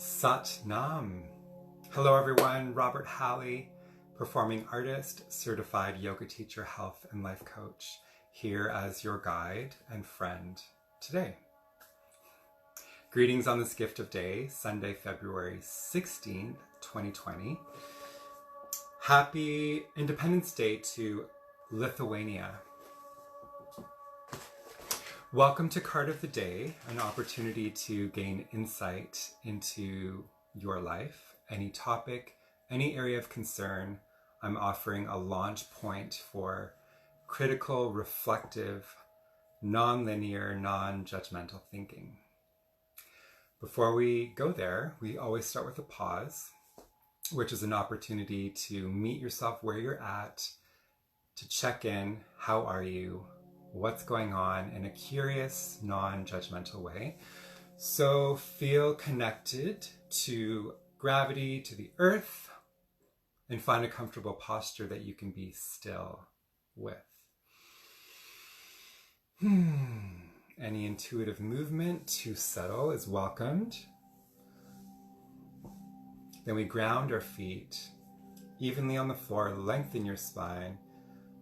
Sat Nam. Hello everyone, Robert Halley, performing artist, certified yoga teacher, health and life coach, here as your guide and friend today. Greetings on this gift of day, Sunday, February 16th, 2020. Happy Independence Day to Lithuania. Welcome to Card of the Day, an opportunity to gain insight into your life, any topic, any area of concern. I'm offering a launch point for critical, reflective, non-linear, non-judgmental thinking. Before we go there, we always start with a pause, which is an opportunity to meet yourself where you're at, to check in, how are you, what's going on, in a curious, non-judgmental way. So feel connected to gravity, to the earth, and find a comfortable posture that you can be still with. Any intuitive movement to settle is welcomed. Then we ground our feet evenly on the floor, lengthen your spine,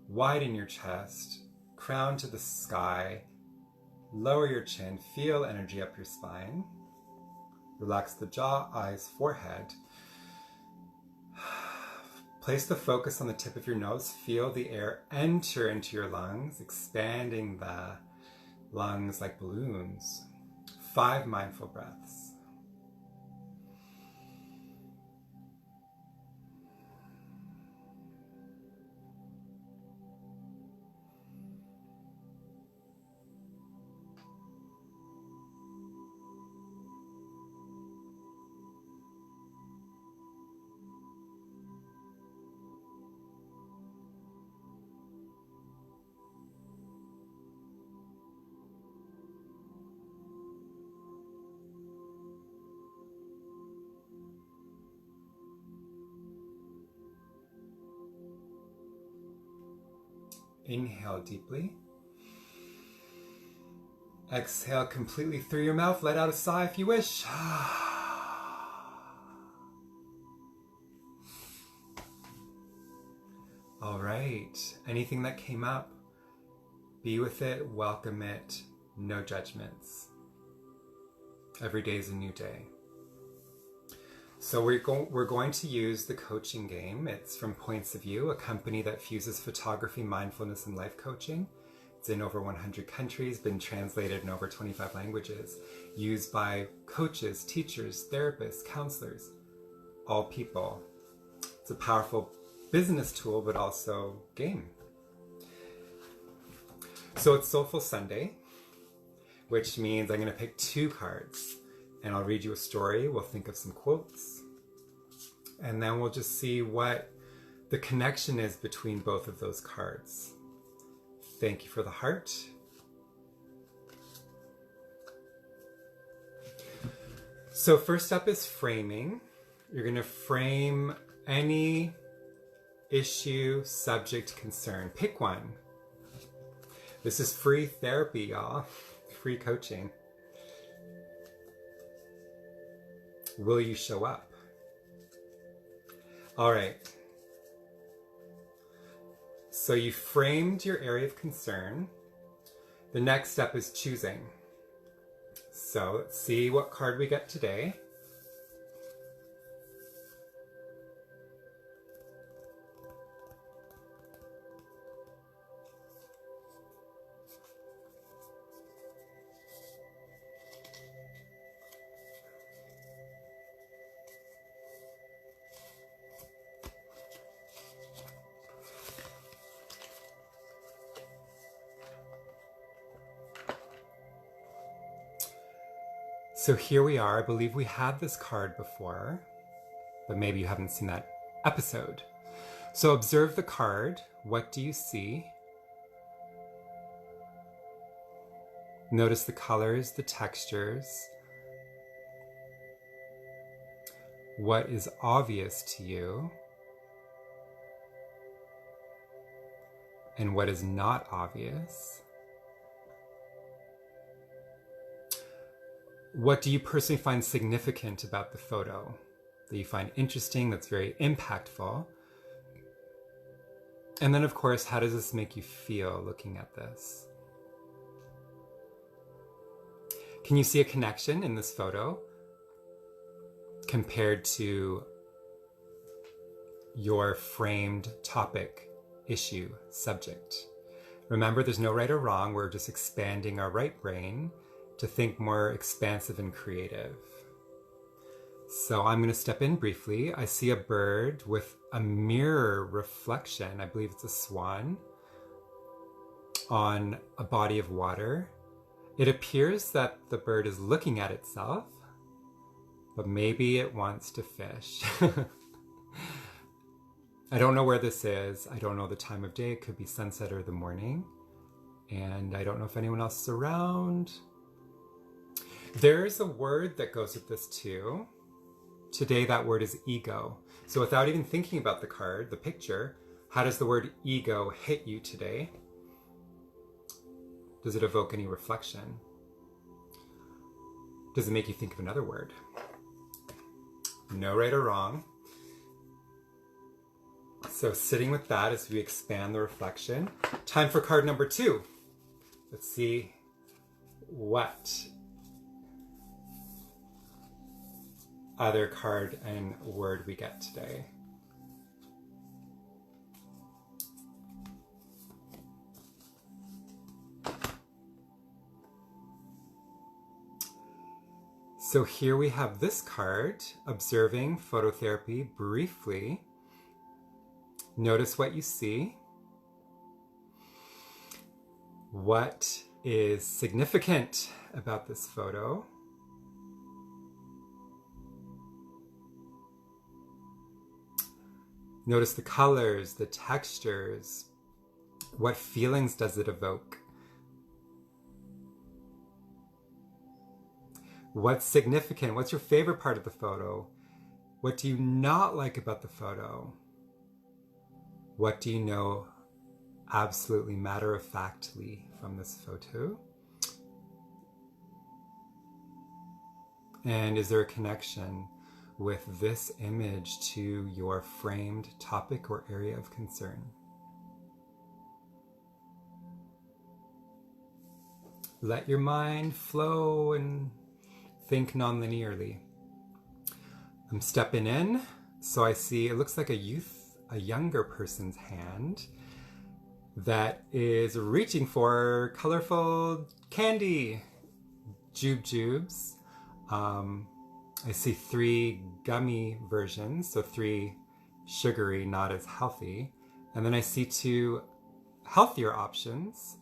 widen your chest, crown to the sky, lower your chin, feel energy up your spine. Relax the jaw, eyes, forehead. Place the focus on the tip of your nose. Feel the air enter into your lungs, expanding the lungs like balloons. 5 mindful breaths. Inhale deeply. Exhale completely through your mouth. Let out a sigh if you wish. All right. Anything that came up, be with it, welcome it, no judgments. Every day is a new day. So we're going to use the coaching game. It's from Points of View, a company that fuses photography, mindfulness, and life coaching. It's in over 100 countries, been translated in over 25 languages, used by coaches, teachers, therapists, counselors, all people. It's a powerful business tool, but also game. So it's Soulful Sunday, which means I'm going to pick 2 cards. And I'll read you a story, we'll think of some quotes, and then we'll just see what the connection is between both of those cards. Thank you for the heart. So first up is framing. You're going to frame any issue, subject, concern. Pick one. This is free therapy, y'all. Free coaching. Will you show up? All right. So you framed your area of concern. The next step is choosing. So let's see what card we get today. So here we are. I believe we had this card before, but maybe you haven't seen that episode. So observe the card. What do you see? Notice the colors, the textures. What is obvious to you? And what is not obvious? What do you personally find significant about the photo that you find interesting, that's very impactful? And then, of course, how does this make you feel looking at this? Can you see a connection in this photo compared to your framed topic, issue, subject? Remember, there's no right or wrong. We're just expanding our right brain to think more expansive and creative. So I'm going to step in briefly. I see a bird with a mirror reflection. I believe it's a swan on a body of water. It appears that the bird is looking at itself, but maybe it wants to fish. I don't know where this is. I don't know the time of day. It could be sunset or the morning. And I don't know if anyone else is around. There's a word that goes with this too. Today, that word is ego. So without even thinking about the card, the picture, how does the word ego hit you today? Does it evoke any reflection? Does it make you think of another word? No right or wrong. So sitting with that as we expand the reflection. Time for card number 2. Let's see what other card and word we get today. So here we have this card, observing phototherapy briefly. Notice what you see. What is significant about this photo? Notice the colors, the textures. What feelings does it evoke? What's significant? What's your favorite part of the photo? What do you not like about the photo? What do you know absolutely matter-of-factly from this photo? And is there a connection with this image to your framed topic or area of concern? Let your mind flow and think non-linearly. I'm stepping in, so I see, it looks like a younger person's hand that is reaching for colorful candy, jubes. I see 3 gummy versions, so 3 sugary, not as healthy. And then I see 2 healthier options,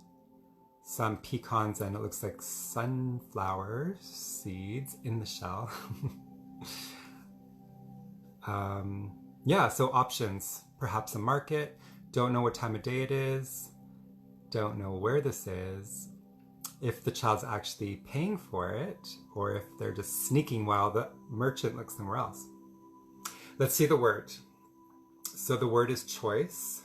some pecans and it looks like sunflower seeds in the shell. Yeah, so options, perhaps a market. Don't know what time of day it is. Don't know where this is. If the child's actually paying for it, or if they're just sneaking while the merchant looks somewhere else. Let's see the word. So the word is choice.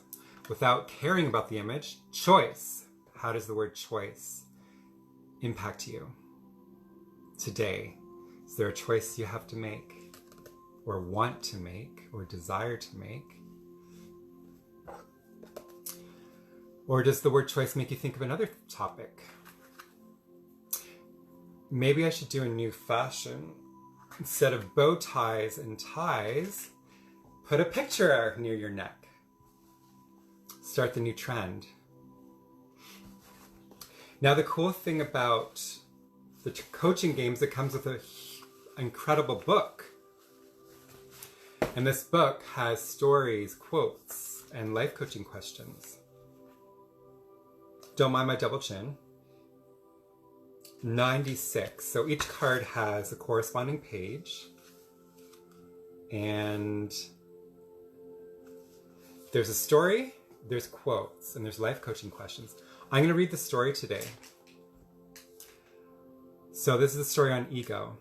Without caring about the image, choice. How does the word choice impact you today? Is there a choice you have to make, or want to make, or desire to make? Or does the word choice make you think of another topic? Maybe I should do a new fashion. Instead of bow ties and ties, put a picture near your neck. Start the new trend. Now, the cool thing about the coaching games, it comes with an incredible book. And this book has stories, quotes, and life coaching questions. Don't mind my double chin. 96. So each card has a corresponding page. And there's a story, there's quotes, and there's life coaching questions. I'm going to read the story today. So this is a story on ego.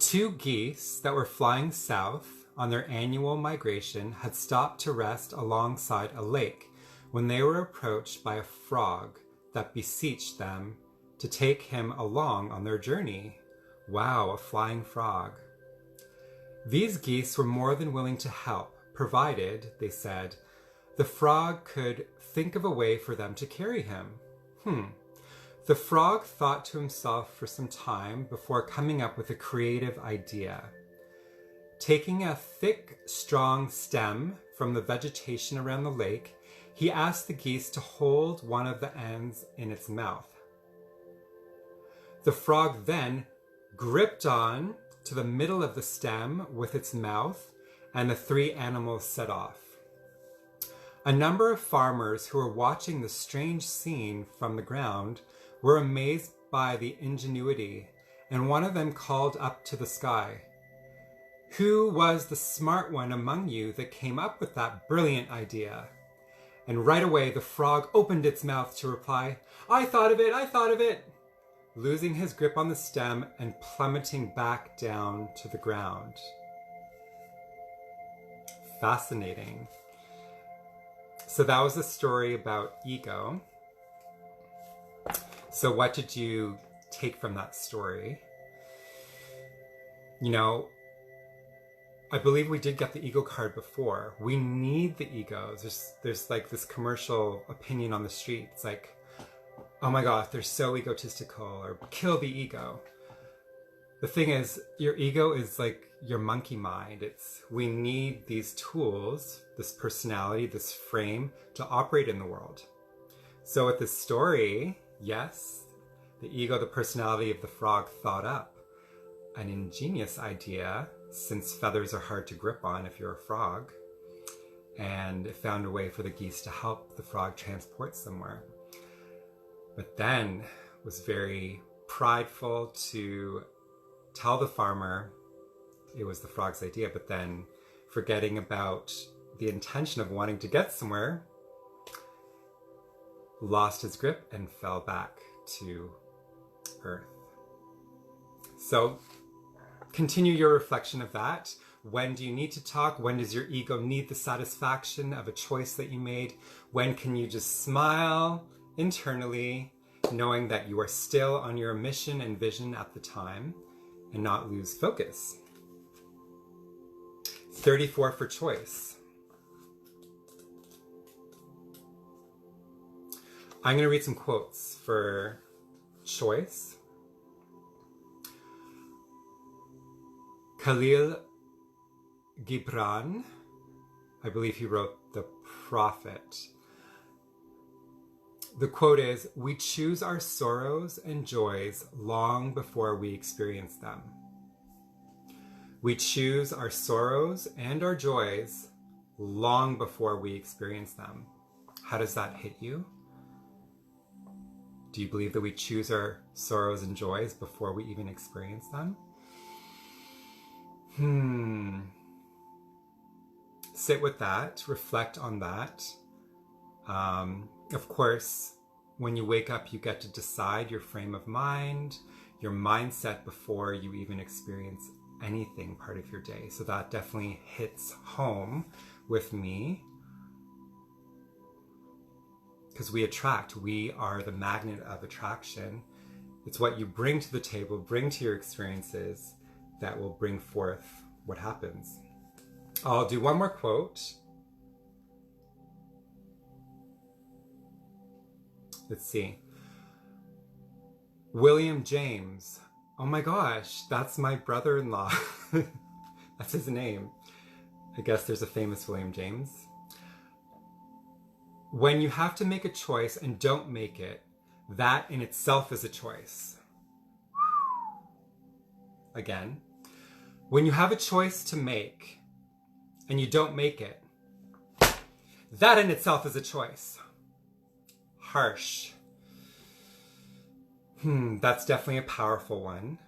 2 geese that were flying south on their annual migration had stopped to rest alongside a lake when they were approached by a frog that beseeched them to take him along on their journey. Wow, a flying frog. These geese were more than willing to help, provided, they said, the frog could think of a way for them to carry him. The frog thought to himself for some time before coming up with a creative idea. Taking a thick, strong stem from the vegetation around the lake, he asked the geese to hold one of the ends in its mouth. The frog then gripped on to the middle of the stem with its mouth, and the three animals set off. A number of farmers who were watching the strange scene from the ground were amazed by the ingenuity, and one of them called up to the sky, "Who was the smart one among you that came up with that brilliant idea?" And right away the frog opened its mouth to reply, "I thought of it, I thought of it," losing his grip on the stem and plummeting back down to the ground. Fascinating. So that was a story about ego. So what did you take from that story? You know, I believe we did get the ego card before. We need the egos. There's like this commercial opinion on the street. It's like, oh my God, they're so egotistical, or kill the ego. The thing is, your ego is like your monkey mind. We need these tools, this personality, this frame to operate in the world. So with this story, yes, the ego, the personality of the frog thought up an ingenious idea, since feathers are hard to grip on if you're a frog, and it found a way for the geese to help the frog transport somewhere. But then was very prideful to tell the farmer it was the frog's idea, but then forgetting about the intention of wanting to get somewhere, lost his grip and fell back to earth. So continue your reflection of that. When do you need to talk? When does your ego need the satisfaction of a choice that you made? When can you just smile internally, knowing that you are still on your mission and vision at the time, and not lose focus? 34 for choice. I'm going to read some quotes for choice. Khalil Gibran, I believe he wrote The Prophet. The quote is, "We choose our sorrows and joys long before we experience them." We choose our sorrows and our joys long before we experience them. How does that hit you? Do you believe that we choose our sorrows and joys before we even experience them? Sit with that, reflect on that. Of course, when you wake up, you get to decide your frame of mind, your mindset before you even experience anything part of your day. So that definitely hits home with me, because we attract. We are the magnet of attraction. It's what you bring to the table, bring to your experiences, that will bring forth what happens. I'll do one more quote. Let's see. William James. Oh my gosh, that's my brother-in-law. That's his name. I guess there's a famous William James. When you have to make a choice and don't make it, that in itself is a choice. Again, when you have a choice to make and you don't make it, that in itself is a choice. Harsh. That's definitely a powerful one.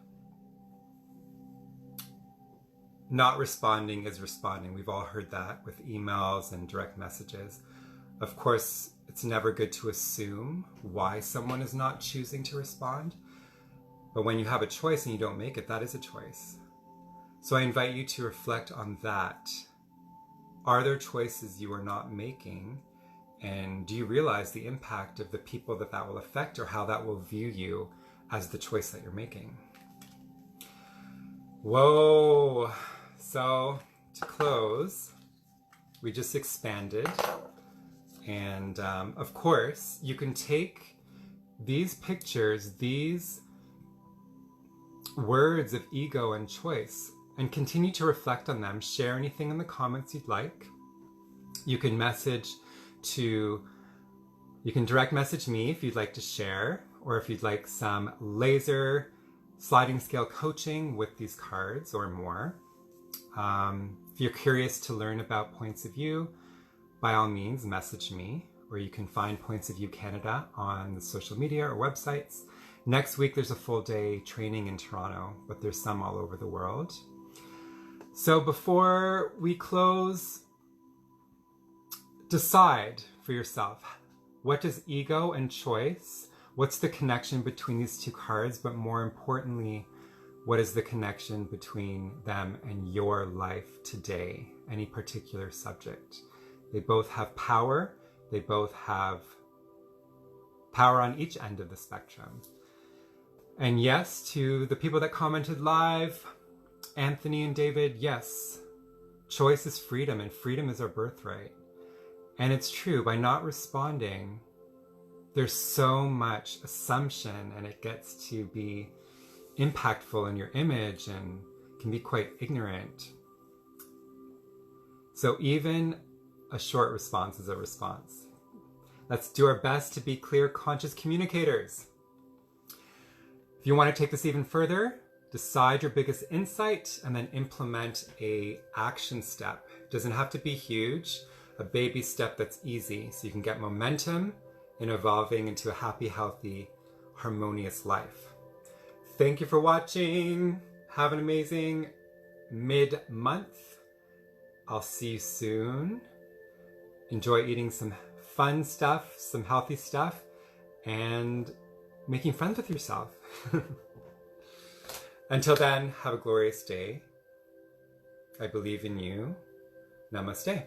Not responding is responding. We've all heard that with emails and direct messages. Of course, it's never good to assume why someone is not choosing to respond. But when you have a choice and you don't make it, that is a choice. So I invite you to reflect on that. Are there choices you are not making? And do you realize the impact of the people that will affect, or how that will view you as the choice that you're making. Whoa. So to close, we just expanded. And of course, you can take these pictures, these words of ego and choice, and continue to reflect on them. Share anything in the comments you'd like. You can direct message me if you'd like to share, or if you'd like some laser sliding scale coaching with these cards or more. If you're curious to learn about Points of View, by all means, message me, or you can find Points of View Canada on the social media or websites. Next week, there's a full day training in Toronto, but there's some all over the world. So before we close, decide for yourself, what does ego and choice, what's the connection between these two cards? But more importantly, what is the connection between them and your life today? Any particular subject? They both have power. They both have power on each end of the spectrum. And yes, to the people that commented live, Anthony and David, yes, choice is freedom, and freedom is our birthright. And it's true, by not responding, there's so much assumption, and it gets to be impactful in your image and can be quite ignorant. So even a short response is a response. Let's do our best to be clear, conscious communicators. If you want to take this even further, decide your biggest insight and then implement an action step. It doesn't have to be huge, a baby step that's easy, so you can get momentum in evolving into a happy, healthy, harmonious life. Thank you for watching. Have an amazing mid-month. I'll see you soon. Enjoy eating some fun stuff, some healthy stuff, and making friends with yourself. Until then, have a glorious day. I believe in you. Namaste.